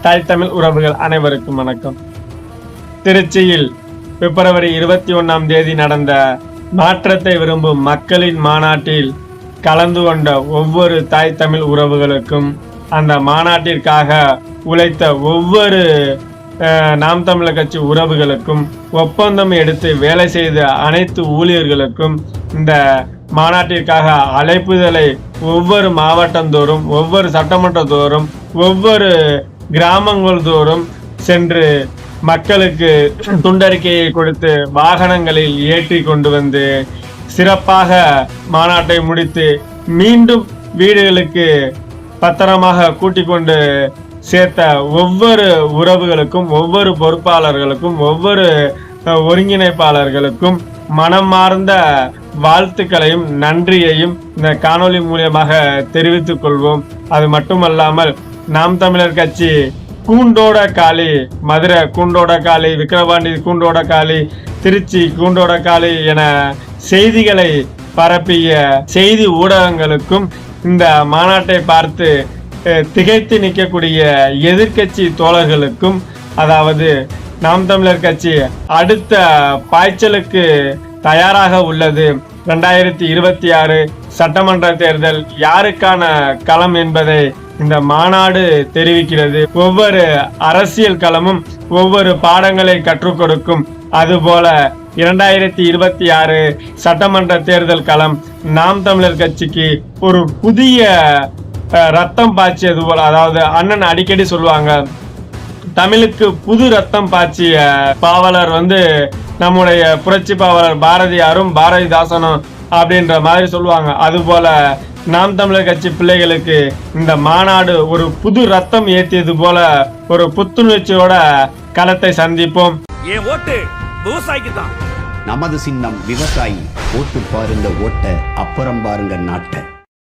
தாய் தமிழ் உறவுகள் அனைவருக்கும் வணக்கம். திருச்சியில் பிப்ரவரி 21 நடந்த மாற்றத்தை விரும்பும் மக்களின் மாநாட்டில் கலந்து கொண்ட ஒவ்வொரு தாய் தமிழ் உறவுகளுக்கும், அந்த மாநாட்டிற்காக உழைத்த ஒவ்வொரு நாம் தமிழர் கட்சி உறவுகளுக்கும், ஒப்பந்தம் எடுத்து வேலை செய்த அனைத்து ஊழியர்களுக்கும், இந்த மாநாட்டிற்காக அழைப்புதலை ஒவ்வொரு மாவட்டந்தோறும், ஒவ்வொரு சட்டமன்ற தோறும், ஒவ்வொரு கிராமங்கள் தோறும் சென்று மக்களுக்கு துண்டறிக்கையை கொடுத்து வாகனங்களில் ஏற்றி கொண்டு வந்து சிறப்பாக மாநாட்டை முடித்து மீண்டும் வீடுகளுக்கு பத்திரமாக கூட்டிக் கொண்டு சேர்த்த ஒவ்வொரு உறவுகளுக்கும், ஒவ்வொரு பொறுப்பாளர்களுக்கும், ஒவ்வொரு ஒருங்கிணைப்பாளர்களுக்கும் மனமார்ந்த வாழ்த்துக்களையும் நன்றியையும் இந்த காணொளி மூலியமாக தெரிவித்துக் கொள்வோம். அது மட்டுமல்லாமல் நாம் தமிழர் கட்சி கூண்டோட காளி, மதுரை கூண்டோட காளி, விக்கிரவாண்டி கூண்டோட காளி, திருச்சி கூண்டோட காளி என செய்திகளை பரப்பிய செய்தி ஊடகங்களுக்கும், இந்த மாநாட்டை பார்த்து திகைத்து நிற்கக்கூடிய எதிர்கட்சி தோழர்களுக்கும், அதாவது நாம் தமிழர் கட்சி அடுத்த பாய்ச்சலுக்கு தயாராக உள்ளது. 2026 சட்டமன்ற தேர்தல் யாருக்கான களம் என்பதை இந்த மாநாடு தெரிவிக்கிறது. ஒவ்வொரு அரசியல் களமும் ஒவ்வொரு பாடங்களை கற்றுக் கொடுக்கும். அதுபோல 2026 சட்டமன்ற தேர்தல் களம் நாம் தமிழர் கட்சிக்கு ஒரு புதிய ரத்தம் பாய்ச்சியது போல. அதாவது அண்ணன் அடிக்கடி சொல்லுவாங்க, தமிழுக்கு புது ரத்தம் பாய்ச்சிய பாவலர் நம்முடைய புரட்சி பாவலர் பாரதியாரும் பாரதிதாசனும் அப்படின்ற மாதிரி சொல்லுவாங்க. அதுபோல நாம் தமிழர் கட்சி பிள்ளைகளுக்கு இந்த மாநாடு ஒரு புது ரத்தம் ஏற்றியது போல ஒரு புத்துணர்ச்சியோட களத்தை சந்திப்போம். ஏன் ஓட்டு விவசாயிக்கு தான். நமது சின்னம் விவசாயி. ஓட்டு பாருங்க ஓட்ட, அப்புறம் பாருங்க நாட்டை.